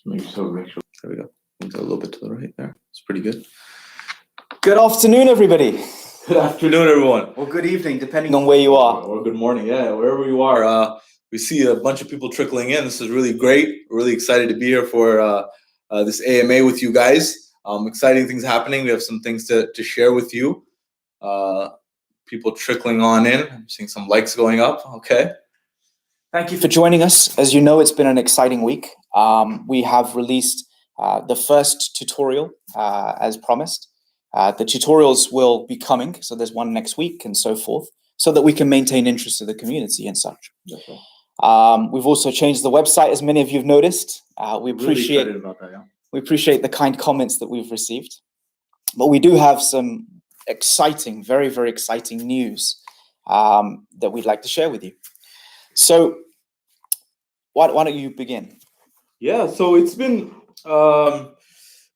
Make sure. There we go. Move that a little bit to the right there. It's pretty good. Good afternoon, everybody. Good afternoon, everyone. Or good evening, depending on where you are. Or good morning, yeah, wherever you are. We see a bunch of people trickling in. This is really great. We're really excited to be here for this AMA with you guys. Exciting things happening. We have some things to share with you. People trickling on in. I'm seeing some likes going up. Okay. Thank you for joining us. As you know, it's been an exciting week. We have released the first tutorial as promised. The tutorials will be coming, so there's one next week and so forth, so that we can maintain interest of the community and such. Okay. We've also changed the website, as many of you have noticed. We appreciate really excited about that, yeah. We appreciate the kind comments that we've received. But we do have some exciting, very, very exciting news that we'd like to share with you. So why don't you begin? Yeah, so it's been, where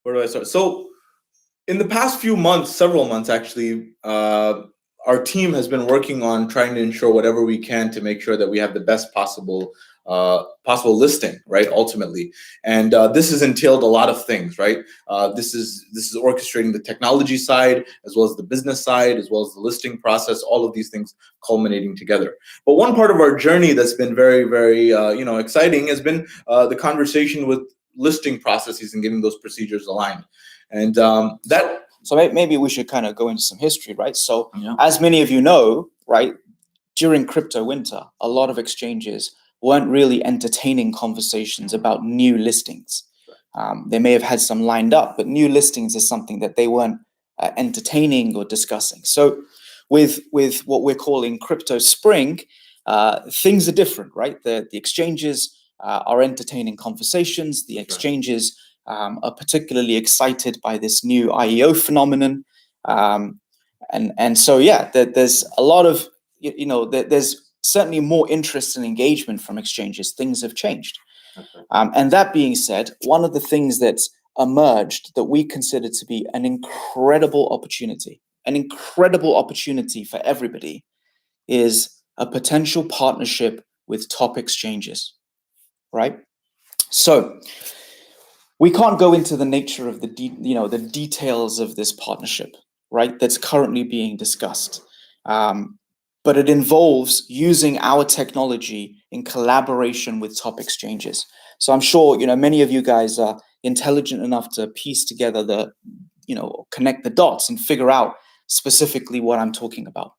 do I start? So in the past few months, several months actually, our team has been working on trying to ensure whatever we can to make sure that we have the best possible listing, right? Ultimately, and this has entailed a lot of things, right? This is orchestrating the technology side as well as the business side, as well as the listing process. All of these things culminating together. But one part of our journey that's been very, very exciting has been the conversation with listing processes and getting those procedures aligned, and that. So maybe we should kind of go into some history, right? So as many of you know, right, during crypto winter, a lot of exchanges weren't really entertaining conversations about new listings. They may have had some lined up, but new listings is something that they weren't entertaining or discussing. So with what we're calling crypto spring, things are different, right? The exchanges are entertaining conversations. The exchanges are particularly excited by this new IEO phenomenon. And so, yeah, there's a lot of, there's certainly more interest and engagement from exchanges. Things have changed. Okay. And that being said, one of the things that's emerged that we consider to be an incredible opportunity for everybody is a potential partnership with top exchanges, right? So we can't go into the nature of the details of this partnership, right? That's currently being discussed. But it involves using our technology in collaboration with top exchanges. So I'm sure, many of you guys are intelligent enough to piece together connect the dots and figure out specifically what I'm talking about.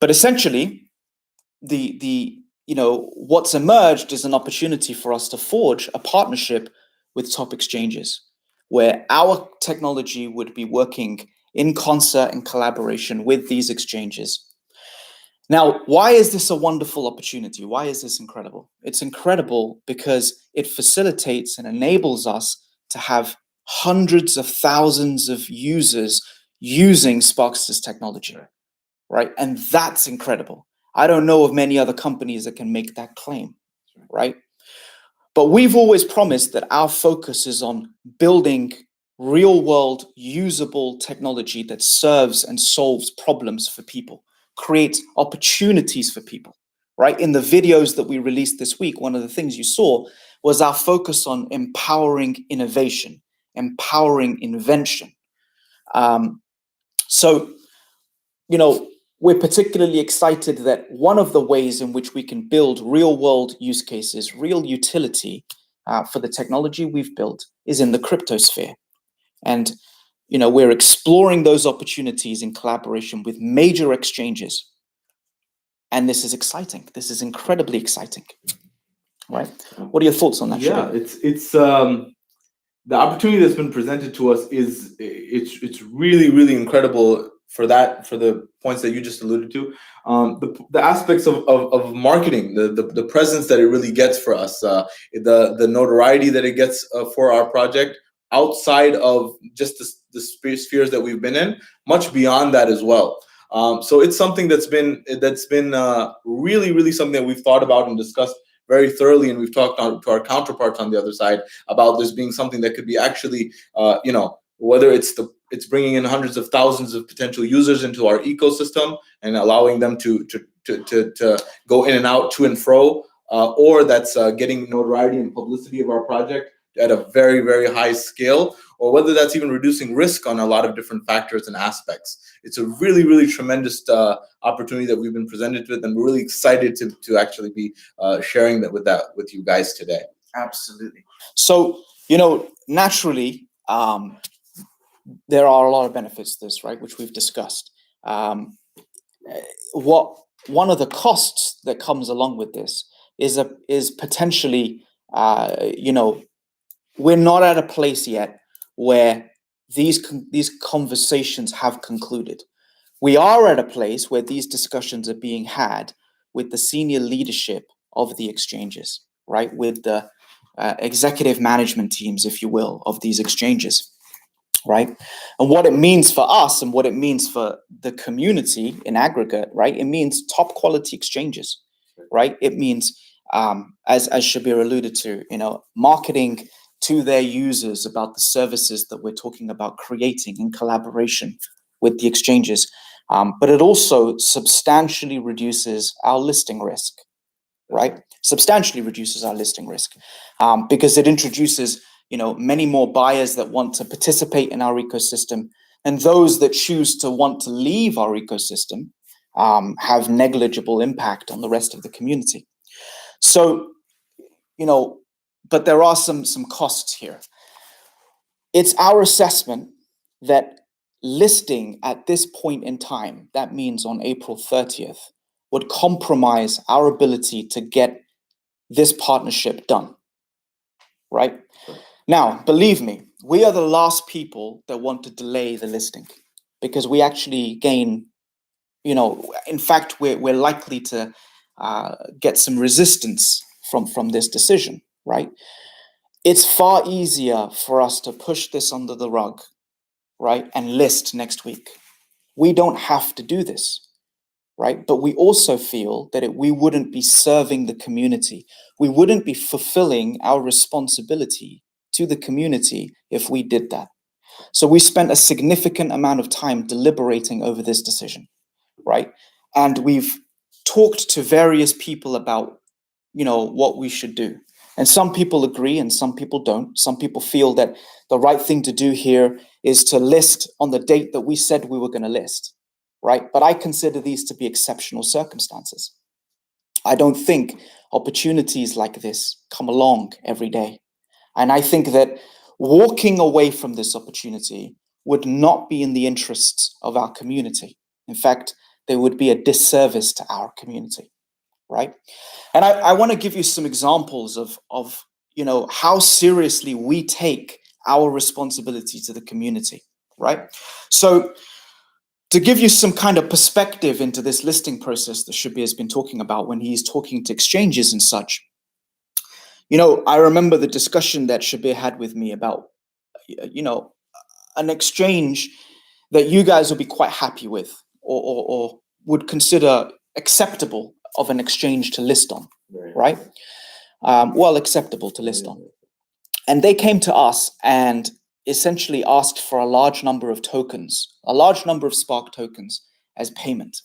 But essentially, what's emerged is an opportunity for us to forge a partnership with top exchanges, where our technology would be working in concert and collaboration with these exchanges. Now, why is this a wonderful opportunity? Why is this incredible? It's incredible because it facilitates and enables us to have hundreds of thousands of users using Sparkster's technology, right? And that's incredible. I don't know of many other companies that can make that claim, right? But we've always promised that our focus is on building real-world usable technology that serves and solves problems for people, creates opportunities for people, right? In the videos that we released this week, one of the things you saw was our focus on empowering innovation, empowering invention. We're particularly excited that one of the ways in which we can build real-world use cases, real utility for the technology we've built is in the crypto sphere. And, we're exploring those opportunities in collaboration with major exchanges. And this is exciting. This is incredibly exciting, right? What are your thoughts on that? Yeah, it's the opportunity that's been presented to us it's really, really incredible for the points that you just alluded to, the aspects of marketing, the presence that it really gets for us, the notoriety that it gets for our project outside of just the spheres that we've been in, much beyond that as well. So it's something that's been really, really something that we've thought about and discussed very thoroughly, and we've talked to our counterparts on the other side about this being something that could be actually, whether it's bringing in hundreds of thousands of potential users into our ecosystem and allowing them to go in and out, to and fro, or that's getting notoriety and publicity of our project at a very, very high scale, or whether that's even reducing risk on a lot of different factors and aspects. It's a really, really tremendous opportunity that we've been presented with, and we're really excited to actually be sharing that with you guys today. Absolutely. So, naturally, there are a lot of benefits to this, right, which we've discussed. One of the costs that comes along with this is potentially, we're not at a place yet where these conversations have concluded. We are at a place where these discussions are being had with the senior leadership of the exchanges, right, with the executive management teams, if you will, of these exchanges, right? And what it means for us and what it means for the community in aggregate, right? It means top quality exchanges, right? It means, as Shabir alluded to, marketing to their users about the services that we're talking about creating in collaboration with the exchanges. But it also substantially reduces our listing risk, right? Substantially reduces our listing risk because it introduces, many more buyers that want to participate in our ecosystem, and those that choose to want to leave our ecosystem have negligible impact on the rest of the community. So, but there are some costs here. It's our assessment that listing at this point in time, that means on April 30th, would compromise our ability to get this partnership done, right? Now, believe me, we are the last people that want to delay the listing because we actually gain, in fact, we're likely to get some resistance from this decision, right? It's far easier for us to push this under the rug, right, and list next week. We don't have to do this, right? But we also feel that we wouldn't be serving the community. We wouldn't be fulfilling our responsibility to the community if we did that. So we spent a significant amount of time deliberating over this decision, right? And we've talked to various people about, what we should do. And some people agree and some people don't. Some people feel that the right thing to do here is to list on the date that we said we were going to list, right? But I consider these to be exceptional circumstances. I don't think opportunities like this come along every day. And I think that walking away from this opportunity would not be in the interests of our community. In fact, they would be a disservice to our community, right? And I want to give you some examples of how seriously we take our responsibility to the community, right? So to give you some kind of perspective into this listing process that Shabir has been talking about when he's talking to exchanges and such, I remember the discussion that Shabir had with me about, an exchange that you guys would be quite happy with or would consider acceptable of an exchange to list on, right? Well, acceptable to list on. And they came to us and essentially asked for a large number of tokens, a large number of Spark tokens as payment.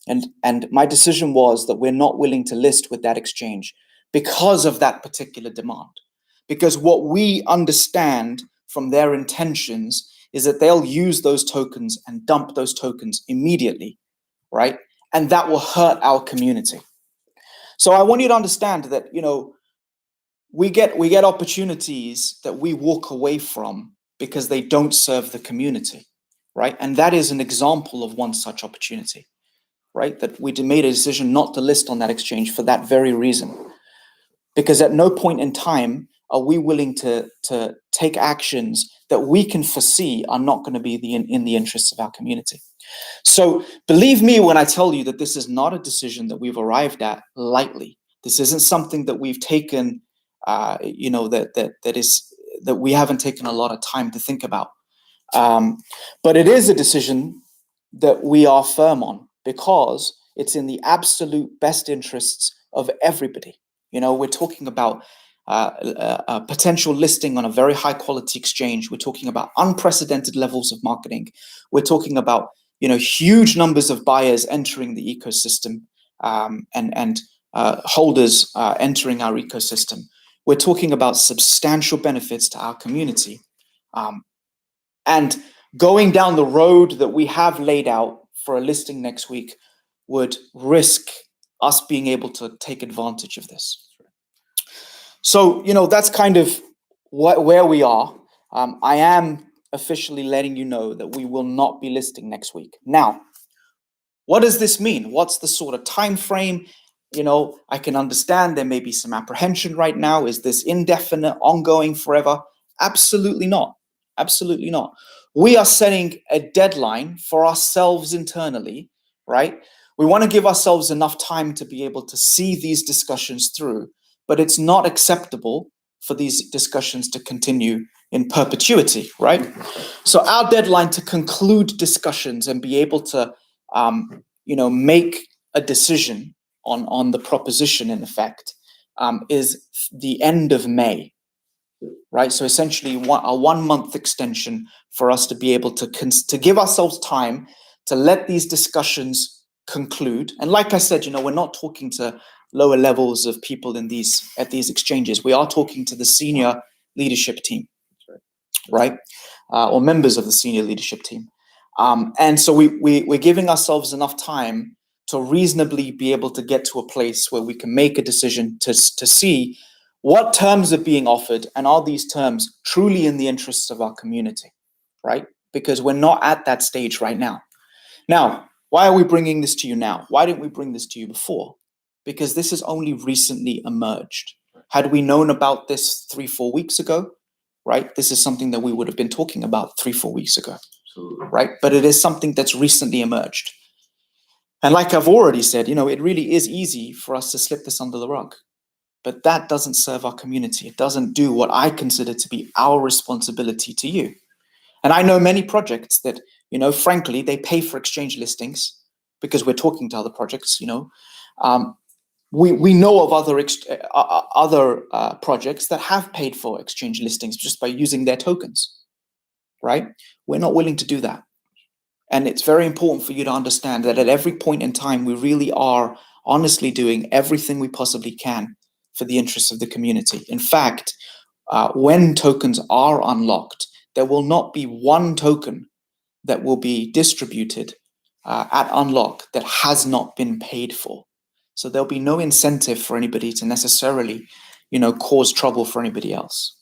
And my decision was that we're not willing to list with that exchange because of that particular demand. Because what we understand from their intentions is that they'll use those tokens and dump those tokens immediately, right? And that will hurt our community. So I want you to understand that, we get opportunities that we walk away from because they don't serve the community, right? And that is an example of one such opportunity, right? That we made a decision not to list on that exchange for that very reason. Because at no point in time are we willing to take actions that we can foresee are not going to be in the interests of our community. So believe me when I tell you that this is not a decision that we've arrived at lightly. This isn't something that we've taken, that we haven't taken a lot of time to think about. But it is a decision that we are firm on because it's in the absolute best interests of everybody. We're talking about a potential listing on a very high quality exchange. We're talking about unprecedented levels of marketing. We're talking about, huge numbers of buyers entering the ecosystem and holders entering our ecosystem. we're talking about substantial benefits to our community. And going down the road that we have laid out for a listing next week would risk us being able to take advantage of this. So, that's kind of where we are. I am officially letting you know that we will not be listing next week. Now, what does this mean? What's the sort of time frame? I can understand there may be some apprehension right now. Is this indefinite, ongoing, forever? Absolutely not. Absolutely not. We are setting a deadline for ourselves internally, right? We want to give ourselves enough time to be able to see these discussions through, but it's not acceptable for these discussions to continue in perpetuity, right? So our deadline to conclude discussions and be able to, make a decision on the proposition, in effect, is the end of May, right? So essentially a 1 month extension for us to be able to give ourselves time to let these discussions conclude. And like I said, we're not talking to lower levels of people at these exchanges. We are talking to the senior leadership team, right? Or members of the senior leadership team. And so we're giving ourselves enough time to reasonably be able to get to a place where we can make a decision to see what terms are being offered, and are these terms truly in the interests of our community, right? Because we're not at that stage right now. Now, why are we bringing this to you now? Why didn't we bring this to you before? Because this has only recently emerged. Had we known about this 3-4 weeks ago, right? This is something that we would have been talking about 3-4 weeks ago, Absolutely. right? But it is something that's recently emerged. And like I've already said, it really is easy for us to slip this under the rug. But that doesn't serve our community. It doesn't do what I consider to be our responsibility to you. And I know many projects that, frankly, they pay for exchange listings because we're talking to other projects, We know of other projects that have paid for exchange listings just by using their tokens, right? We're not willing to do that. And it's very important for you to understand that at every point in time, we really are honestly doing everything we possibly can for the interests of the community. In fact, when tokens are unlocked, there will not be one token that will be distributed at unlock that has not been paid for. So there'll be no incentive for anybody to necessarily, cause trouble for anybody else,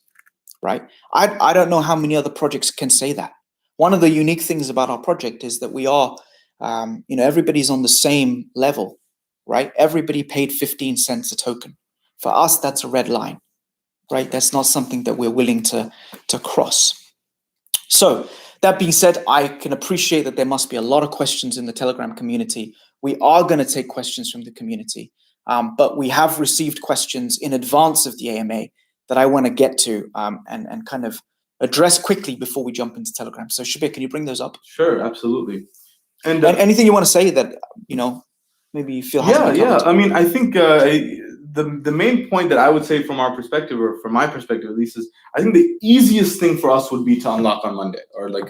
right? I don't know how many other projects can say that. One of the unique things about our project is that we are, everybody's on the same level, right? Everybody paid 15 cents a token. For us, that's a red line, right? That's not something that we're willing to cross. So that being said, I can appreciate that there must be a lot of questions in the Telegram community. We are going to take questions from the community, but we have received questions in advance of the AMA that I want to get to and kind of address quickly before we jump into Telegram. So Shabir, can you bring those up? Sure, absolutely. And anything you want to say that, maybe you feel hasn't been covered? I mean, I think the main point that I would say from our perspective, or from my perspective at least, is I think the easiest thing for us would be to unlock on Monday, or like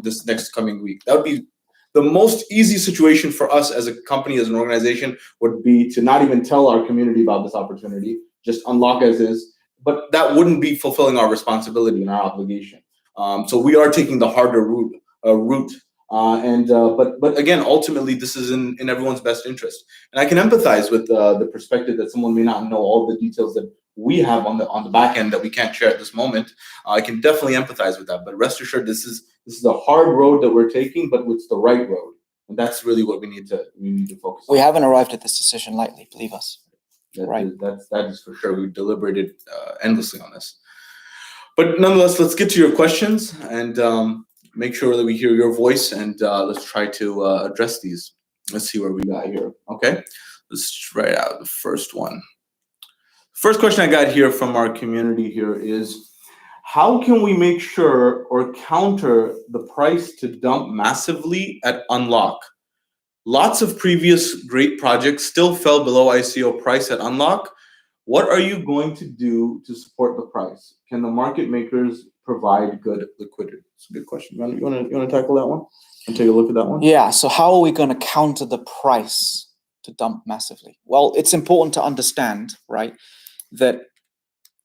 this next coming week. That would be the most easy situation for us as a company, as an organization, would be to not even tell our community about this opportunity, just unlock as is. But that wouldn't be fulfilling our responsibility and our obligation. So we are taking the harder route. But again, ultimately, this is in everyone's best interest. And I can empathize with the perspective that someone may not know all the details that we have on the back end that we can't share at this moment. I can definitely empathize with that. But rest assured, this is a hard road that we're taking, but it's the right road, and that's really what we need to focus on. We haven't arrived at this decision lightly, believe us. That is for sure. We've deliberated endlessly on this. But nonetheless, let's get to your questions and make sure that we hear your voice, and let's try to address these. Let's see where we got here. Okay, let's write out the first one. First question I got here from our community here is, how can we make sure or counter the price to dump massively at unlock? Lots of previous great projects still fell below ICO price at unlock. What are you going to do to support the price? Can the market makers provide good liquidity? It's a good question. You want to tackle that one and take a look at that one? Yeah. So how are we going to counter the price to dump massively? Well, it's important to understand, right, that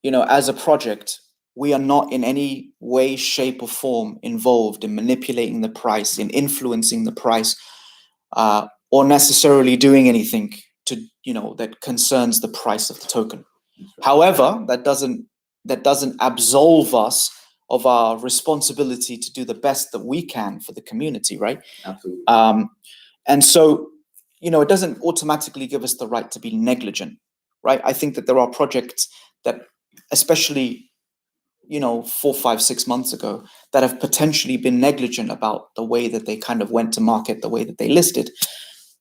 as a project, we are not in any way, shape, or form involved in manipulating the price, in influencing the price, or necessarily doing anything to, that concerns the price of the token. However, that doesn't absolve us of our responsibility to do the best that we can for the community, right? Absolutely. And so, it doesn't automatically give us the right to be negligent, right? I think that there are projects that, especially, 4, 5, 6 months ago, that have potentially been negligent about the way that they kind of went to market, the way that they listed.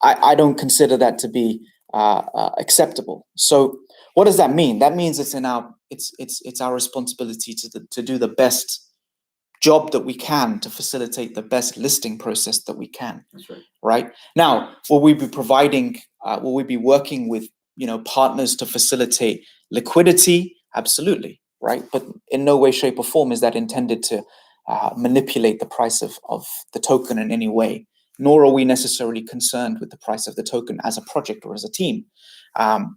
I don't consider that to be acceptable. So what does that mean? That means it's our responsibility to do the best job that we can to facilitate the best listing process that we can. That's right. Right? Now, will we be working with, partners to facilitate liquidity? Absolutely, right? But in no way, shape, or form is that intended to manipulate the price of the token in any way, nor are we necessarily concerned with the price of the token as a project or as a team.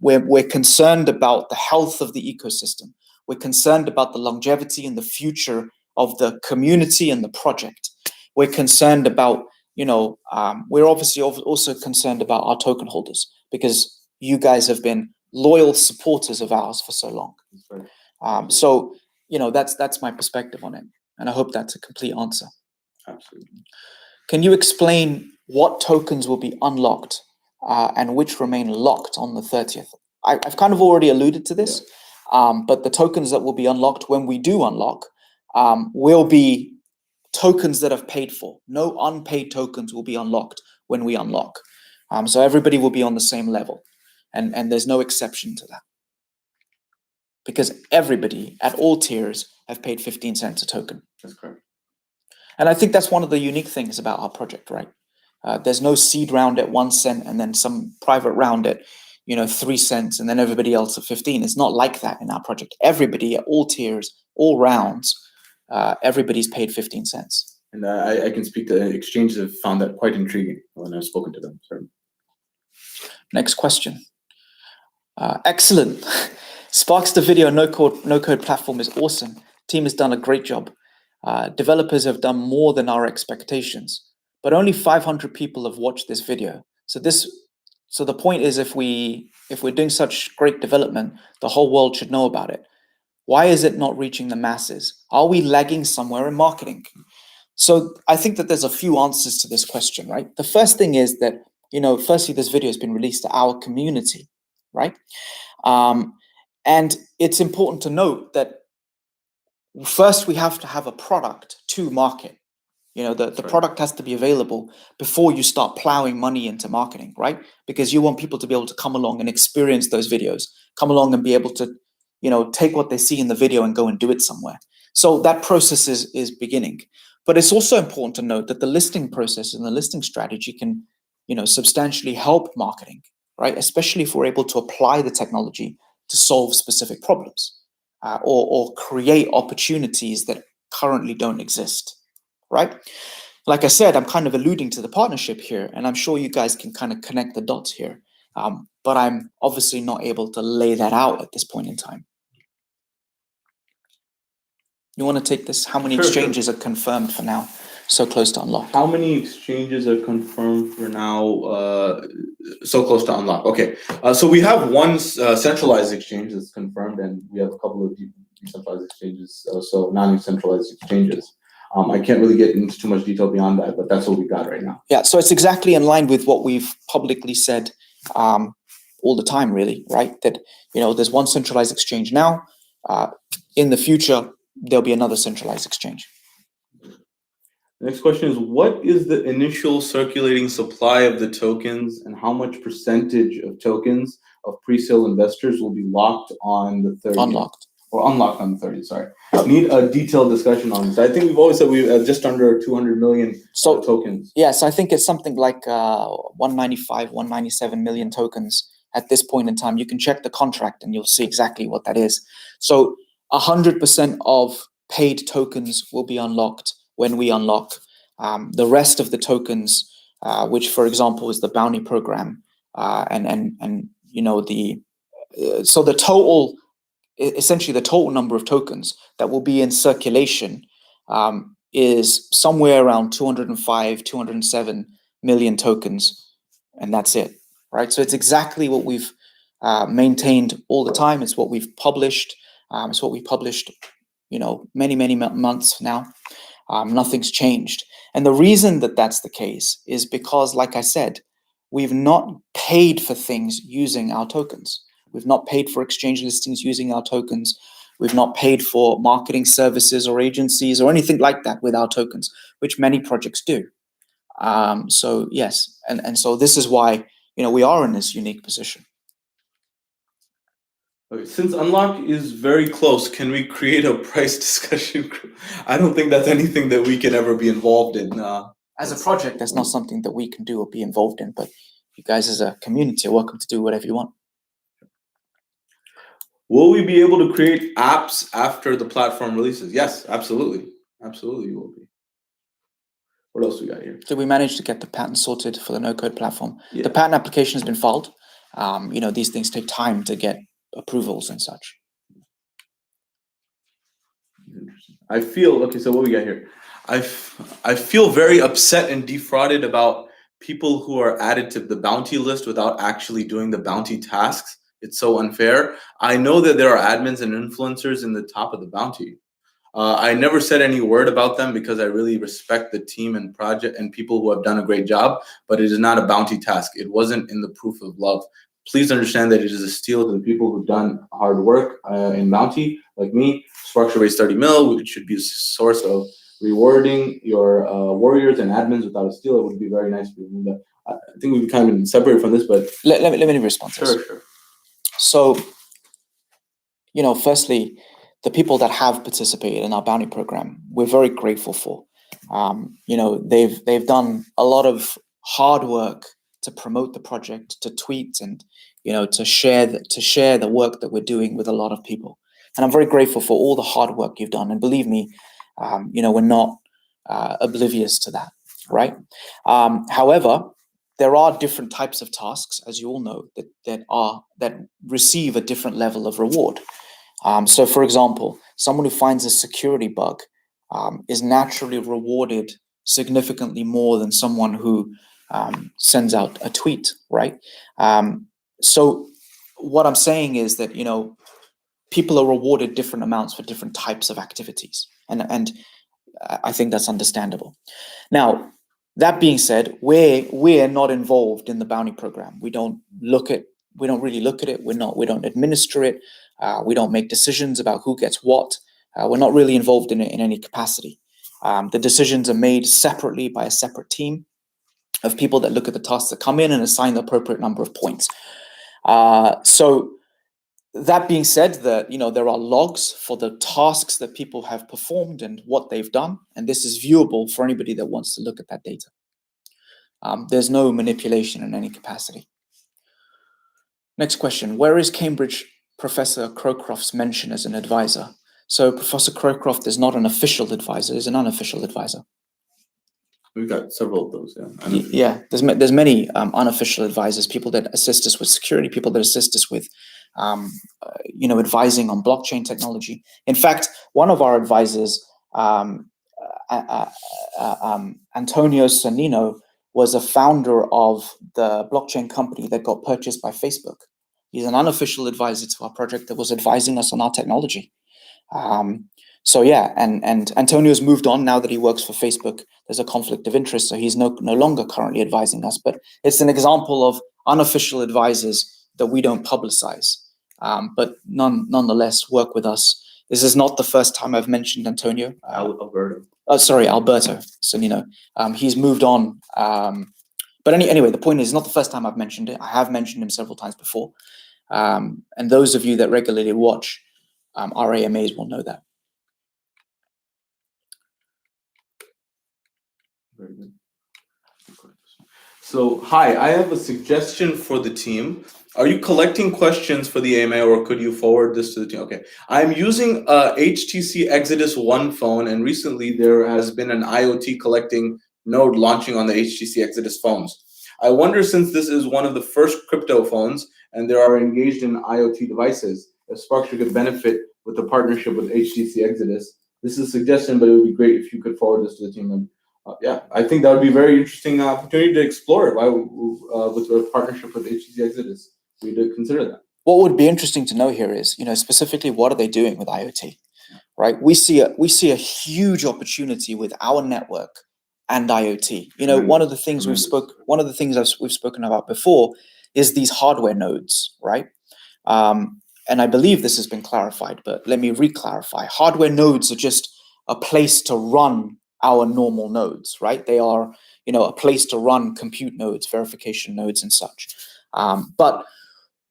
We're concerned about the health of the ecosystem. We're concerned about the longevity and the future of the community and the project. We're concerned about, we're obviously also concerned about our token holders, because you guys have been loyal supporters of ours for so long. Right. So, that's my perspective on it. And I hope that's a complete answer. Absolutely. Can you explain what tokens will be unlocked and which remain locked on the 30th? I've kind of already alluded to this, but the tokens that will be unlocked when we do unlock will be tokens that have paid for. No unpaid tokens will be unlocked when we unlock. So everybody will be on the same level, and there's no exception to that, because everybody at all tiers have paid 15 cents a token. That's correct. And I think that's one of the unique things about our project, right? There's no seed round at 1 cent and then some private round at 3 cents and then everybody else at 15. It's not like that in our project. Everybody at all tiers, all rounds, everybody's paid 15 cents. And I can speak to exchanges have found that quite intriguing when I've spoken to them. Certainly. Next question. Excellent. Sparkster video no code platform is awesome. Team has done a great job. Developers have done more than our expectations, but only 500 people have watched this video. So the point is, if we're doing such great development, the whole world should know about it. Why is it not reaching the masses? Are we lagging somewhere in marketing? So I think that there's a few answers to this question, right? The first thing is that, firstly, this video has been released to our community, right? And it's important to note that first we have to have a product to market. The product has to be available before you start plowing money into marketing, right? Because you want people to be able to come along and experience those videos, come along and be able to, take what they see in the video and go and do it somewhere. So that process is beginning. But it's also important to note that the listing process and the listing strategy can, substantially help marketing, right? Especially if we're able to apply the technology to solve specific problems or create opportunities that currently don't exist, right? Like I said, I'm kind of alluding to the partnership here, and I'm sure you guys can kind of connect the dots here. But I'm obviously not able to lay that out at this point in time. You want to take this? How many exchanges are confirmed for now? So close to unlock. How many exchanges are confirmed for now? So close to unlock. Okay. So we have one centralized exchange that's confirmed, and we have a couple of decentralized exchanges, so non-centralized exchanges. I can't really get into too much detail beyond that, but that's what we got right now. Yeah, so it's exactly in line with what we've publicly said all the time, really, right? That, there's one centralized exchange now. In the future, there'll be another centralized exchange. The next question is, what is the initial circulating supply of the tokens, and how much percentage of tokens of pre-sale investors will be locked on the 30th? Unlocked on the 30th, sorry. Need a detailed discussion on this. I think we've always said we have just under 200 million tokens. Yes, I think it's something like 195, 197 million tokens at this point in time. You can check the contract and you'll see exactly what that is. So 100% of paid tokens will be unlocked when we unlock. The rest of the tokens, which for example is the bounty program, so the total essentially the total number of tokens that will be in circulation is somewhere around 205, 207 million tokens, and that's it, right? So it's exactly what we've maintained all the time. It's what we've published. It's what we published, many months now. Nothing's changed. And the reason that that's the case is because, like I said, we've not paid for things using our tokens. We've not paid for exchange listings using our tokens. We've not paid for marketing services or agencies or anything like that with our tokens, which many projects do. So yes, and so this is why we are in this unique position. Okay, since unlock is very close, can we create a price discussion group? I don't think that's anything that we can ever be involved in. As a project, that's not something that we can do or be involved in, but you guys as a community are welcome to do whatever you want. Will we be able to create apps after the platform releases? Yes, absolutely. Absolutely, you will be. What else we got here? Did we manage to get the patent sorted for the no-code platform? Yeah. The patent application has been filed. These things take time to get approvals and such. I feel, okay, so what we got here? I feel very upset and defrauded about people who are added to the bounty list without actually doing the bounty tasks. It's so unfair. I know that there are admins and influencers in the top of the bounty. I never said any word about them because I really respect the team and project and people who have done a great job, but it is not a bounty task. It wasn't in the proof of love. Please understand that it is a steal to the people who've done hard work in bounty, like me. Sparkster raised 30 mil, which should be a source of rewarding your warriors and admins without a steal. It would be very nice for you. I think we've kind of been separated from this, but let me respond to this. Sure. So, firstly, the people that have participated in our bounty program, we're very grateful for. They've done a lot of hard work to promote the project, to tweet, and to share the work that we're doing with a lot of people. And I'm very grateful for all the hard work you've done. And believe me, we're not oblivious to that, right? However, there are different types of tasks, as you all know, that receive a different level of reward. So, for example, someone who finds a security bug is naturally rewarded significantly more than someone who sends out a tweet, right? So, what I'm saying is that people are rewarded different amounts for different types of activities, and I think that's understandable. Now, that being said, we're not involved in the bounty program. We don't really look at it. We don't administer it. We don't make decisions about who gets what. We're not really involved in it in any capacity. The decisions are made separately by a separate team of people that look at the tasks that come in and assign the appropriate number of points. So that being said, that there are logs for the tasks that people have performed and what they've done, and this is viewable for anybody that wants to look at that data. There's no manipulation in any capacity. Next question: where is Cambridge Professor Crowcroft's mention as an advisor? So Professor Crowcroft is not an official advisor; he's an unofficial advisor. We've got several of those, yeah. Yeah, there's many unofficial advisors, people that assist us with security, people that assist us with, advising on blockchain technology. In fact, one of our advisors, Antonio Sanino, was a founder of the blockchain company that got purchased by Facebook. He's an unofficial advisor to our project that was advising us on our technology. So yeah, and Antonio's moved on now that he works for Facebook. There's a conflict of interest, so he's no longer currently advising us. But it's an example of unofficial advisors that we don't publicize, but nonetheless work with us. This is not the first time I've mentioned Antonio. Alberto Sanino. He's moved on. But anyway, the point is, not the first time I've mentioned it. I have mentioned him several times before. And those of you that regularly watch our AMAs will know that. Very good. So, hi, I have a suggestion for the team. Are you collecting questions for the AMA, or could you forward this to the team? Okay. I'm using a HTC Exodus 1 phone, and recently there has been an IoT collecting node launching on the HTC Exodus phones. I wonder, since this is one of the first crypto phones and they are engaged in IoT devices, Sparkster could benefit with the partnership with HTC Exodus. This is a suggestion, but it would be great if you could forward this to the team. And yeah, I think that would be a very interesting opportunity to explore it. With the partnership with HTC Exodus, we would consider that. What would be interesting to know here is, specifically, what are they doing with IoT, right? We see a huge opportunity with our network and IoT. One of the things we've spoken about before is these hardware nodes, right? And I believe this has been clarified, but let me re-clarify. Hardware nodes are just a place to run our normal nodes, right? They are, a place to run compute nodes, verification nodes, and such. But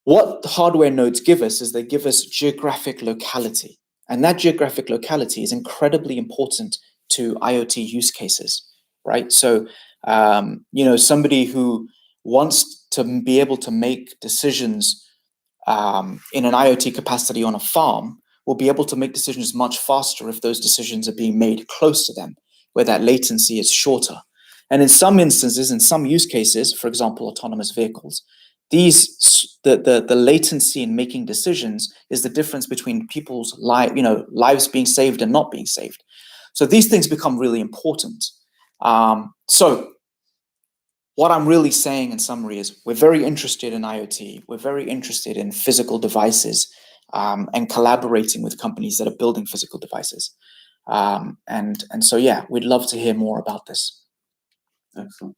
what hardware nodes give us is they give us geographic locality. And that geographic locality is incredibly important to IoT use cases, right? So, somebody who wants to be able to make decisions in an IoT capacity on a farm will be able to make decisions much faster if those decisions are being made close to them, where that latency is shorter. And in some instances, in some use cases, for example, autonomous vehicles, the latency in making decisions is the difference between people's lives being saved and not being saved. So these things become really important. So what I'm really saying in summary is we're very interested in IoT. We're very interested in physical devices and collaborating with companies that are building physical devices. And so, yeah, we'd love to hear more about this. Excellent.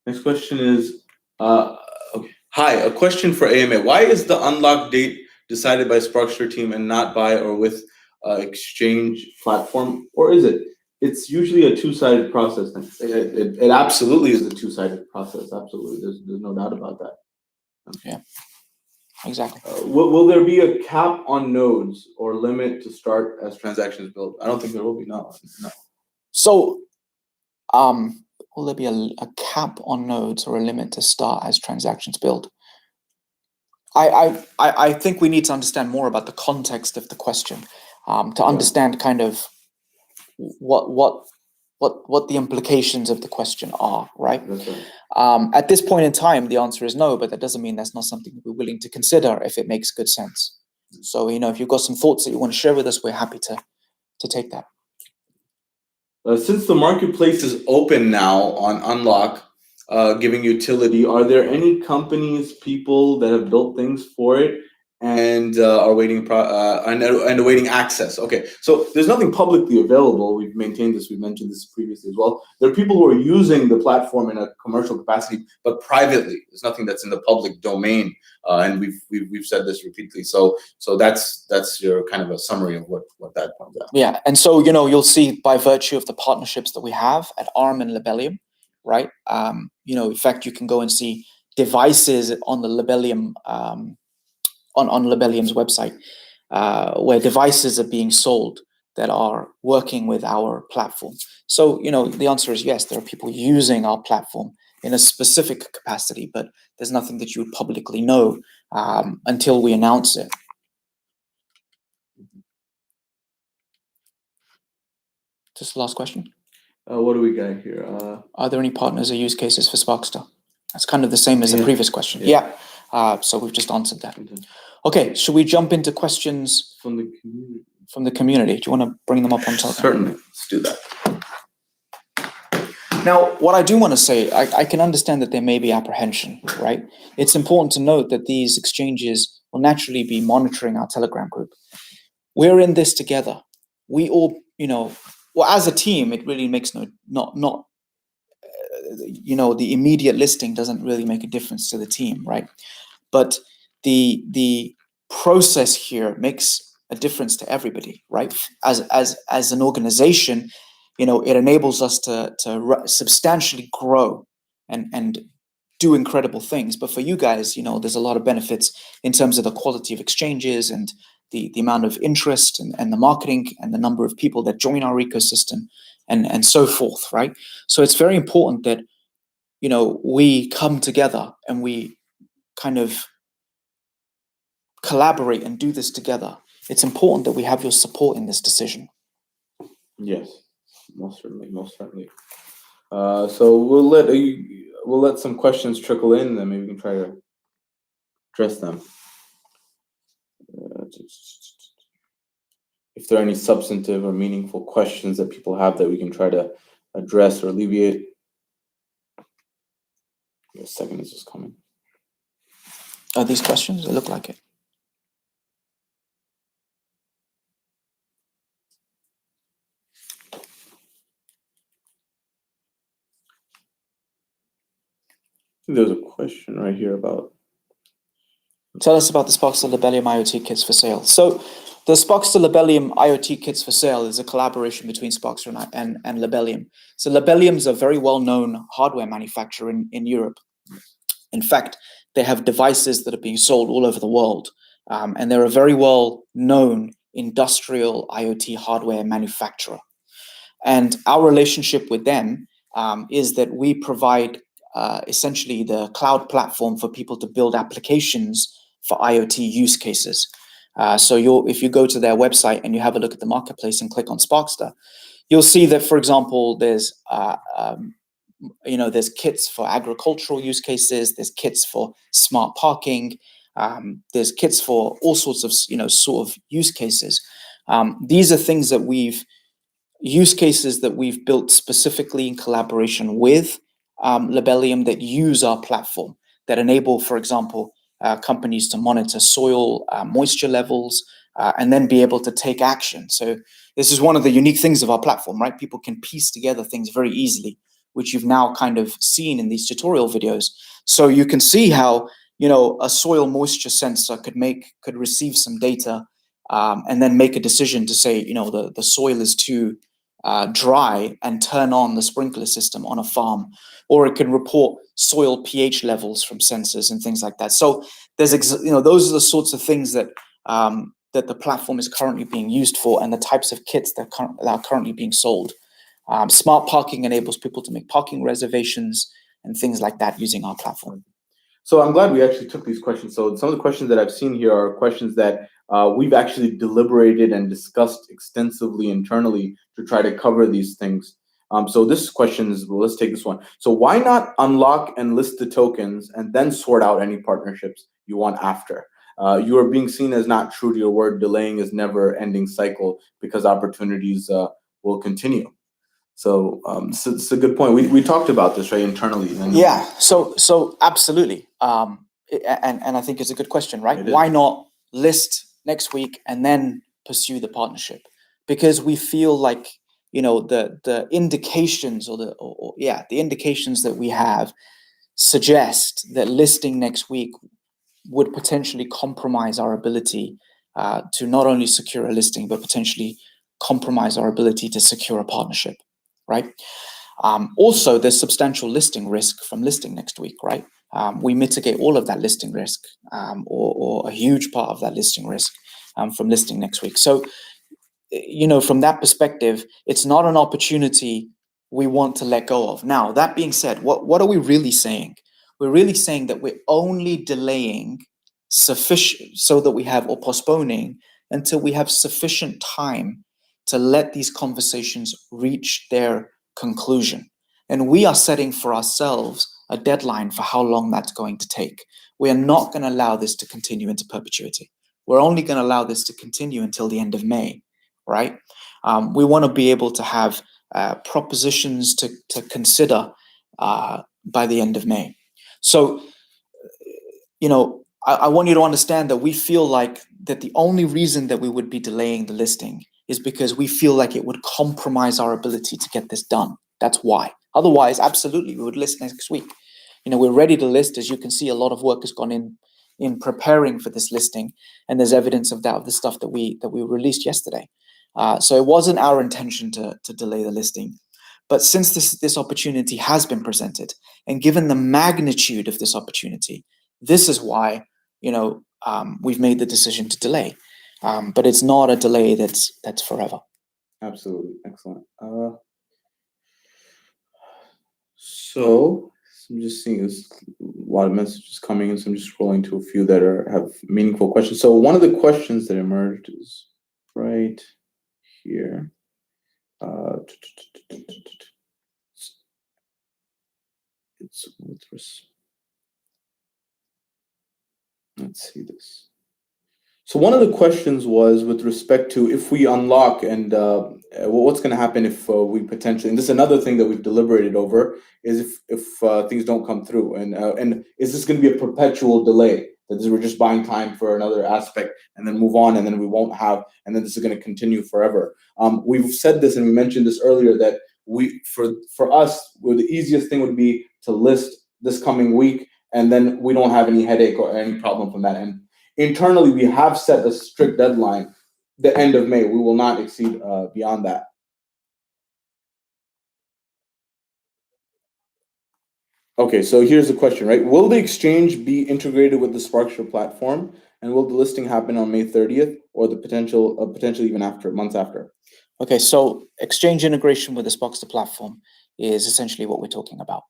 Next question is, okay. Hi, a question for AMA. Why is the unlock date decided by Sparkster team and not by or with exchange platform? Or is it? It's usually a two-sided process. It absolutely is a two-sided process. Absolutely. There's no doubt about that. Okay. Yeah, exactly. Will there be a cap on nodes or limit to start as transactions build? I don't think there will be. No. So, will there be a cap on nodes or a limit to start as transactions build? I think we need to understand more about the context of the question to understand kind of what the implications of the question are, right? That's right. At this point in time, the answer is no, but that doesn't mean that's not something we're willing to consider if it makes good sense. So, if you've got some thoughts that you want to share with us, we're happy to take that. Since the marketplace is open now on Unlock, giving utility, are there any companies, people that have built things for it and are waiting and awaiting access? Okay, so there's nothing publicly available. We've maintained this. We've mentioned this previously as well. There are people who are using the platform in a commercial capacity, but privately. There's nothing that's in the public domain, and we've said this repeatedly. So that's your kind of a summary of what that points out. Yeah, and so you'll see by virtue of the partnerships that we have at ARM and Libelium, right? In fact, you can go and see devices on the Libelium. On Libelium's website, where devices are being sold that are working with our platform. So, the answer is yes, there are people using our platform in a specific capacity, but there's nothing that you would publicly know until we announce it. Just the last question. What do we got here? Are there any partners or use cases for Sparkster? That's kind of the same as the previous question. Yeah. So we've just answered that. Okay, should we jump into questions from the community? From the community. Do you want to bring them up on top? Certainly, let's do that. Now, what I do want to say, I can understand that there may be apprehension, right? It's important to note that these exchanges will naturally be monitoring our Telegram group. We're in this together. We all, as a team, it really makes the immediate listing doesn't really make a difference to the team, right? But the process here makes a difference to everybody, right? As an organization, it enables us to substantially grow and do incredible things. But for you guys, there's a lot of benefits in terms of the quality of exchanges and the amount of interest and the marketing and the number of people that join our ecosystem and so forth, right? So it's very important that, we come together and we kind of collaborate and do this together. It's important that we have your support in this decision. Yes, most certainly. So we'll let some questions trickle in, and then maybe we can try to address them. if there are any substantive or meaningful questions that people have that we can try to address or alleviate. Give me a second, this is coming. Are these questions? They look like it. There's a question right here about. Tell us about the Sparkster Labellium IoT kits for sale. So the Sparkster Labellium IoT kits for sale is a collaboration between Sparkster and Labellium. So Labellium is a very well-known hardware manufacturer in Europe. In fact, they have devices that are being sold all over the world. And they're a very well-known industrial IoT hardware manufacturer. And our relationship with them is that we provide essentially the cloud platform for people to build applications for IoT use cases. So if you go to their website and you have a look at the marketplace and click on Sparkster, you'll see that, for example, there's there's kits for agricultural use cases, there's kits for smart parking, there's kits for all sorts of sort of use cases. These are things that use cases that we've built specifically in collaboration with Labellium that use our platform, that enable, for example, companies to monitor soil moisture levels and then be able to take action. So this is one of the unique things of our platform, right? People can piece together things very easily, which you've now kind of seen in these tutorial videos. So you can see how, a soil moisture sensor could receive some data and then make a decision to say, the soil is too dry and turn on the sprinkler system on a farm, or it can report soil pH levels from sensors and things like that. So there's, those are the sorts of things that that the platform is currently being used for, and the types of kits that are currently being sold. Smart parking enables people to make parking reservations and things like that using our platform. So I'm glad we actually took these questions. So some of the questions that I've seen here are questions that we've actually deliberated and discussed extensively internally to try to cover these things. So this question is, well, let's take this one. So why not unlock and list the tokens and then sort out any partnerships you want after? You are being seen as not true to your word. Delaying is never-ending cycle because opportunities will continue. So it's a good point. We talked about this, right, internally. Yeah. So absolutely. And I think it's a good question, right? Why not list next week and then pursue the partnership? Because we feel like, the indications the indications that we have suggest that listing next week would potentially compromise our ability to not only secure a listing, but potentially compromise our ability to secure a partnership, right? Also, there's substantial listing risk from listing next week, right? We mitigate all of that listing risk or a huge part of that listing risk from listing next week. So, from that perspective, it's not an opportunity we want to let go of. Now, that being said, what are we really saying? We're really saying that we're only delaying sufficient so that we have, or postponing until we have sufficient time to let these conversations reach their conclusion. And we are setting for ourselves a deadline for how long that's going to take. We are not going to allow this to continue into perpetuity. We're only going to allow this to continue until the end of May, right? We want to be able to have propositions to consider by the end of May. So, I want you to understand that we feel like that the only reason that we would be delaying the listing is because we feel like it would compromise our ability to get this done. That's why. Otherwise, absolutely, we would list next week. We're ready to list. As you can see, a lot of work has gone in preparing for this listing, and there's evidence of that, of the stuff that we released yesterday. So it wasn't our intention to delay the listing. But since this opportunity has been presented, and given the magnitude of this opportunity, this is why we've made the decision to delay. But it's not a delay that's forever. Absolutely. Excellent. So I'm just seeing a lot of messages coming in, so I'm just scrolling to a few that have meaningful questions. So one of the questions that emerged is right here. Let's see this. So one of the questions was with respect to if we unlock and what's going to happen if we potentially, and this is another thing that we've deliberated over, is if things don't come through, and is this going to be a perpetual delay? That we're just buying time for another aspect and then move on, and then we won't have, and then this is going to continue forever. We've said this and we mentioned this earlier that for us, the easiest thing would be to list this coming week, and then we don't have any headache or any problem from that end. Internally, we have set a strict deadline, the end of May. We will not exceed beyond that. Okay, so here's the question, right? Will the exchange be integrated with the Sparkster platform, and will the listing happen on May 30th, or the potentially even after, months after? Okay, so exchange integration with the Sparkster platform is essentially what we're talking about.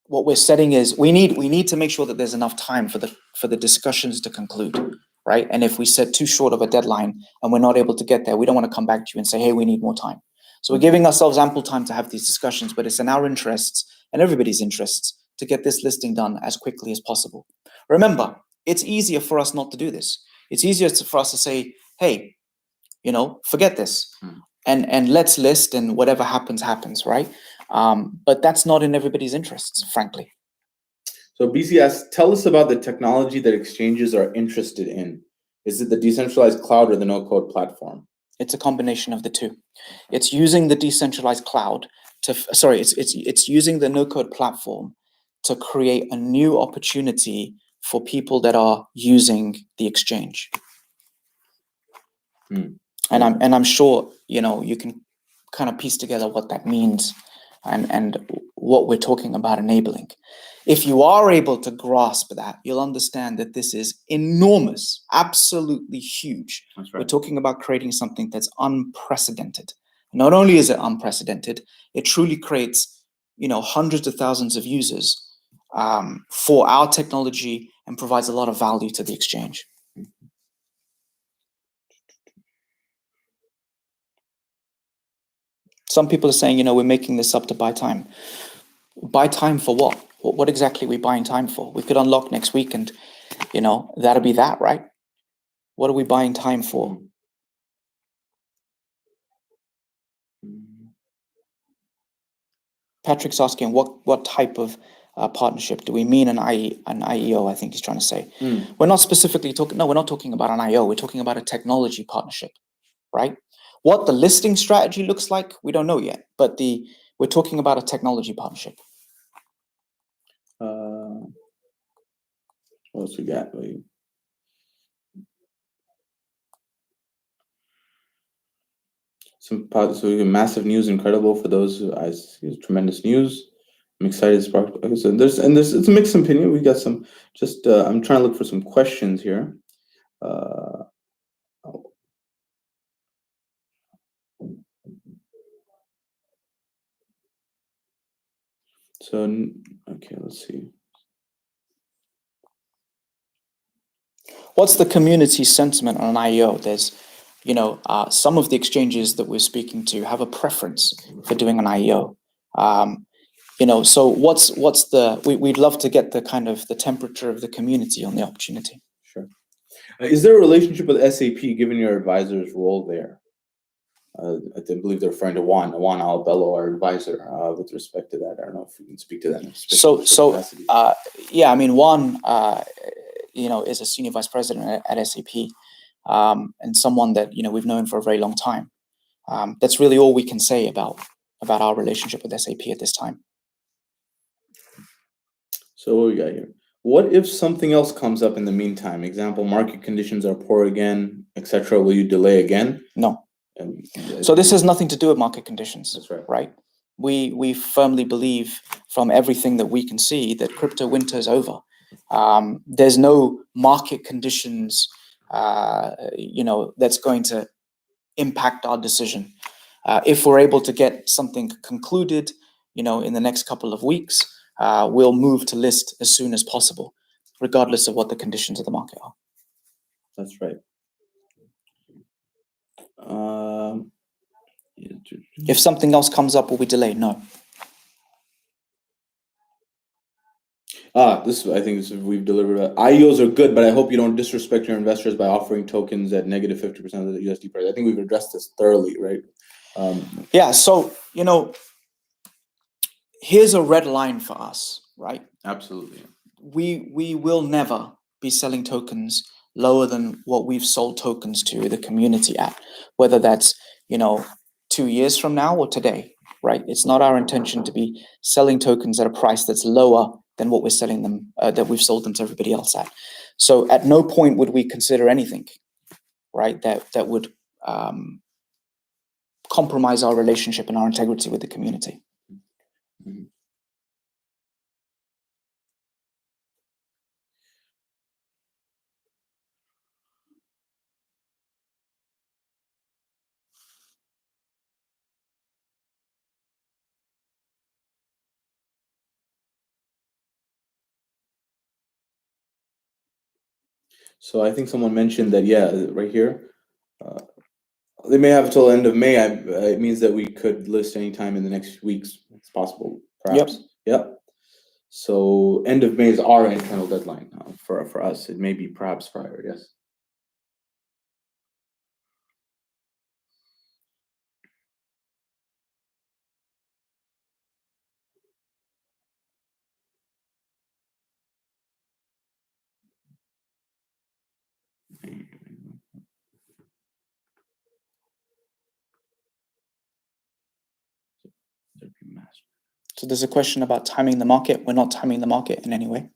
What we're setting is we need to make sure that there's enough time for the discussions to conclude, right? And if we set too short of a deadline and we're not able to get there, we don't want to come back to you and say, hey, we need more time. So we're giving ourselves ample time to have these discussions, but it's in our interests and everybody's interests to get this listing done as quickly as possible. Remember, it's easier for us not to do this. It's easier for us to say, hey, forget this and let's list, and whatever happens, right? But that's not in everybody's interests, frankly. So BC asks, tell us about the technology that exchanges are interested in. Is it the decentralized cloud or the no-code platform? It's a combination of the two. It's using the decentralized cloud it's using the no-code platform to create a new opportunity for people that are using the exchange. And I'm sure you can kind of piece together what that means and what we're talking about enabling. If you are able to grasp that, you'll understand that this is enormous, absolutely huge. That's right. We're talking about creating something that's unprecedented. Not only is it unprecedented, it truly creates, hundreds of thousands of users for our technology and provides a lot of value to the exchange. Some people are saying, we're making this up to buy time. Buy time for what? What exactly are we buying time for? We could unlock next week and, that'll be that, right? What are we buying time for? Patrick's asking, what type of partnership do we mean an IEO, I think he's trying to say. We're not specifically talking, no, we're not talking about an IEO. We're talking about a technology partnership, right? What the listing strategy looks like, we don't know yet, but we're talking about a technology partnership. What else we got? So we get massive news, incredible for those who I see tremendous news. I'm excited. So there's it's a mixed opinion. We got some. Just I'm trying to look for some questions here. So okay, let's see. What's the community sentiment on an IEO? There's, some of the exchanges that we're speaking to have a preference for doing an IEO. So we'd love to get the kind of the temperature of the community on the opportunity. Sure. Is there a relationship with SAP given your advisor's role there? I believe they're referring to Juan Albello, our advisor, with respect to that. I don't know if you can speak to that. Yeah, I mean, Juan, is a senior vice president at SAP, and someone that we've known for a very long time. That's really all we can say about our relationship with SAP at this time. So what we got here? What if something else comes up in the meantime? Example, market conditions are poor again, etc. Will you delay again? No. So this has nothing to do with market conditions. That's right. Right? We firmly believe from everything that we can see that crypto winter is over. There's no market conditions, that's going to impact our decision. If we're able to get something concluded, in the next couple of weeks, we'll move to list as soon as possible, regardless of what the conditions of the market are. That's right. If something else comes up, will we delay? No. We've delivered. IEOs are good, but I hope you don't disrespect your investors by offering tokens at negative 50% of the USD price. I think we've addressed this thoroughly, right? Yeah. So here's a red line for us, right? Absolutely. We will never be selling tokens lower than what we've sold tokens to the community at, whether that's 2 years from now or today, right? It's not our intention to be selling tokens at a price that's lower than what we're selling them, that we've sold them to everybody else at. So at no point would we consider anything, right, that would compromise our relationship and our integrity with the community. Mm-hmm. So I think someone mentioned that, right here, they may have until end of May. It means that we could list anytime in the next weeks. It's possible, perhaps. Yep. So end of May is our internal deadline for us. It may be perhaps prior, yes. So there's a question about timing the market. We're not timing the market in any way.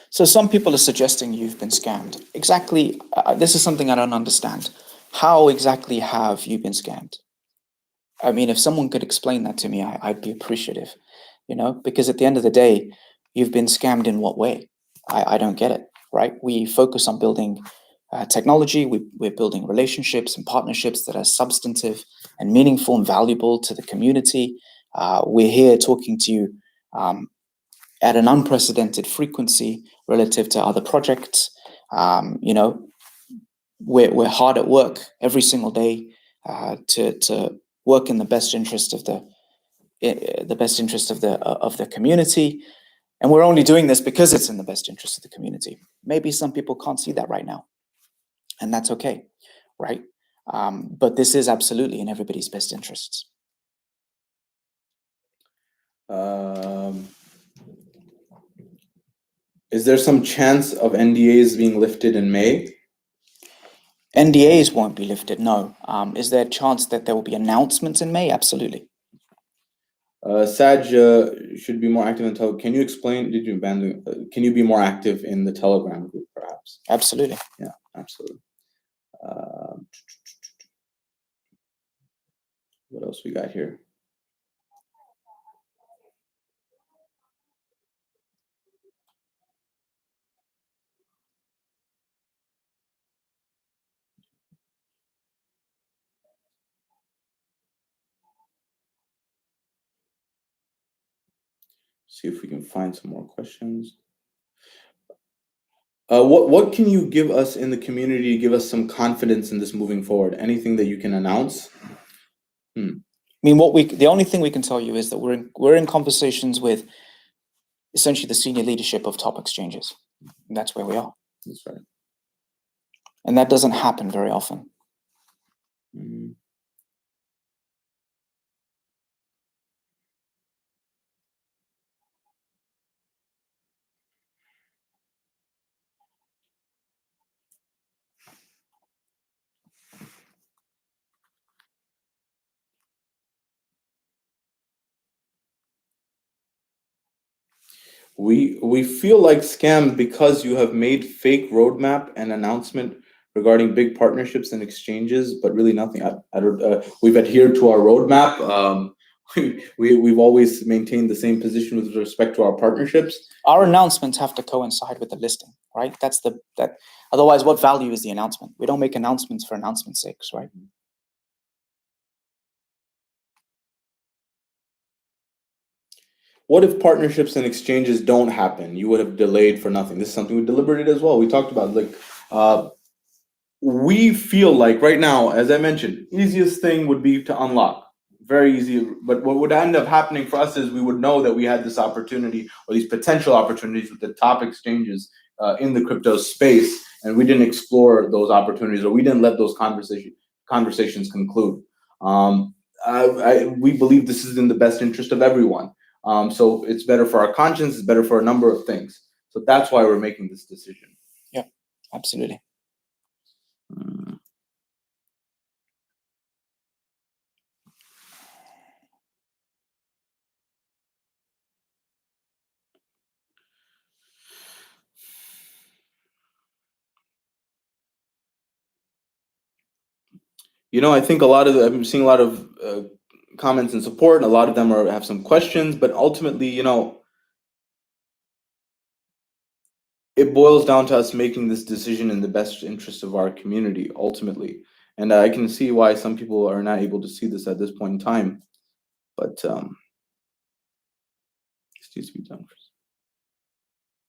So some people are suggesting you've been scammed. Exactly, this is something I don't understand. How exactly have you been scammed? I mean, if someone could explain that to me, I'd be appreciative, because at the end of the day, you've been scammed in what way? I don't get it, right? We focus on building technology. We're building relationships and partnerships that are substantive and meaningful and valuable to the community. We're here talking to you at an unprecedented frequency relative to other projects. We're hard at work every single day to work in the best interest of the community, and we're only doing this because it's in the best interest of the community. Maybe some people can't see that right now, and that's okay, right? But this is absolutely in everybody's best interests. Is there some chance of NDAs being lifted in May? NDAs won't be lifted, no. Is there a chance that there will be announcements in May? Absolutely. Saj should be more active in Telegram. Can you explain? Did you ban? Can you be more active in the Telegram group, perhaps? Absolutely. Yeah, absolutely. What else we got here? See if we can find some more questions. What can you give us in the community to give us some confidence in this moving forward? Anything that you can announce? I mean, the only thing we can tell you is that we're in conversations with essentially the senior leadership of top exchanges. And that's where we are. That's right. And that doesn't happen very often. We feel like scammed because you have made fake roadmap and announcement regarding big partnerships and exchanges, but really nothing. We've adhered to our roadmap. We've always maintained the same position with respect to our partnerships. Our announcements have to coincide with the listing, right? Otherwise, what value is the announcement? We don't make announcements for announcement's sake, right? What if partnerships and exchanges don't happen? You would have delayed for nothing. This is something we deliberated as well. We talked about we feel like right now, as I mentioned, easiest thing would be to unlock. Very easy. But what would end up happening for us is we would know that we had this opportunity or these potential opportunities with the top exchanges in the crypto space, and we didn't explore those opportunities, or we didn't let those conversations conclude. We believe this is in the best interest of everyone. So it's better for our conscience. It's better for a number of things. So that's why we're making this decision. Yeah, absolutely. I think I'm seeing a lot of comments in support, and a lot of them have some questions, but ultimately, it boils down to us making this decision in the best interest of our community, ultimately. And I can see why some people are not able to see this at this point in time, but this needs to be done first.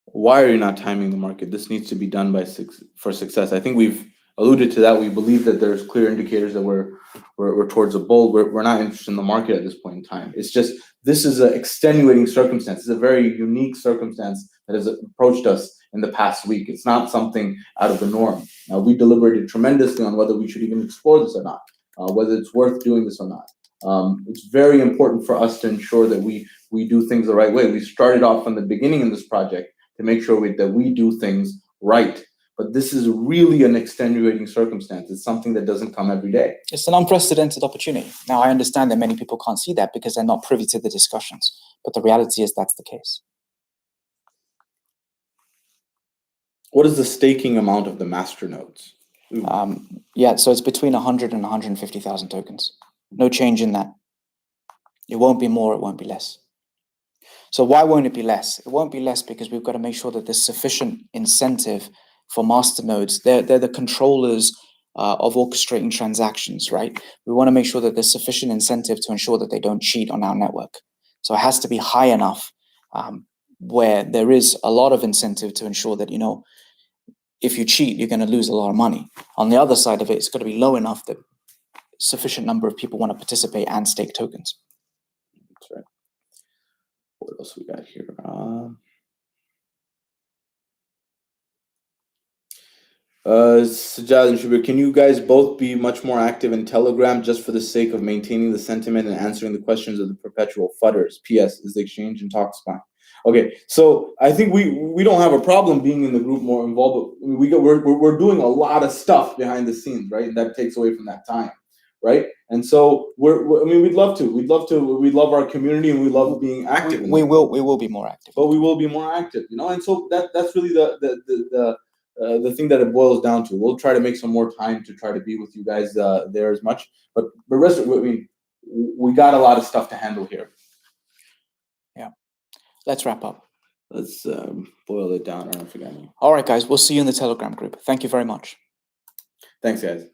Why are you not timing the market? This needs to be done for success. I think we've alluded to that. We believe that there's clear indicators that we're towards a bull. We're not interested in the market at this point in time. It's just, this is an extenuating circumstance. It's a very unique circumstance that has approached us in the past week. It's not something out of the norm. Now, we deliberated tremendously on whether we should even explore this or not, whether it's worth doing this or not. It's very important for us to ensure that we do things the right way. We started off from the beginning in this project to make sure that we do things right. But this is really an extenuating circumstance. It's something that doesn't come every day. It's an unprecedented opportunity. Now, I understand that many people can't see that because they're not privy to the discussions. But the reality is that's the case. What is the staking amount of the masternodes? Yeah, so it's between 100 and 150,000 tokens. No change in that. It won't be more, it won't be less. So why won't it be less? It won't be less because we've got to make sure that there's sufficient incentive for masternodes. They're the controllers of orchestrating transactions, right? We want to make sure that there's sufficient incentive to ensure that they don't cheat on our network. So it has to be high enough where there is a lot of incentive to ensure that, if you cheat, you're going to lose a lot of money. On the other side of it, it's got to be low enough that sufficient number of people want to participate and stake tokens. That's right. What else we got here? Sajjad and Shubir, can you guys both be much more active in Telegram just for the sake of maintaining the sentiment and answering the questions of the perpetual fudders? P.S. Is the exchange in talks fine? Okay, so I think we don't have a problem being in the group more involved, but we're doing a lot of stuff behind the scenes, right? And that takes away from that time, right? And so we'd love to. We love our community, and we love being active. We will be more active. But we will be more active, And so that's really the thing that it boils down to. We'll try to make some more time to try to be with you guys there as much. But the rest of it, we got a lot of stuff to handle here. Yeah. Let's wrap up. Let's boil it down. I don't forget. All right, guys. We'll see you in the Telegram group. Thank you very much. Thanks, guys.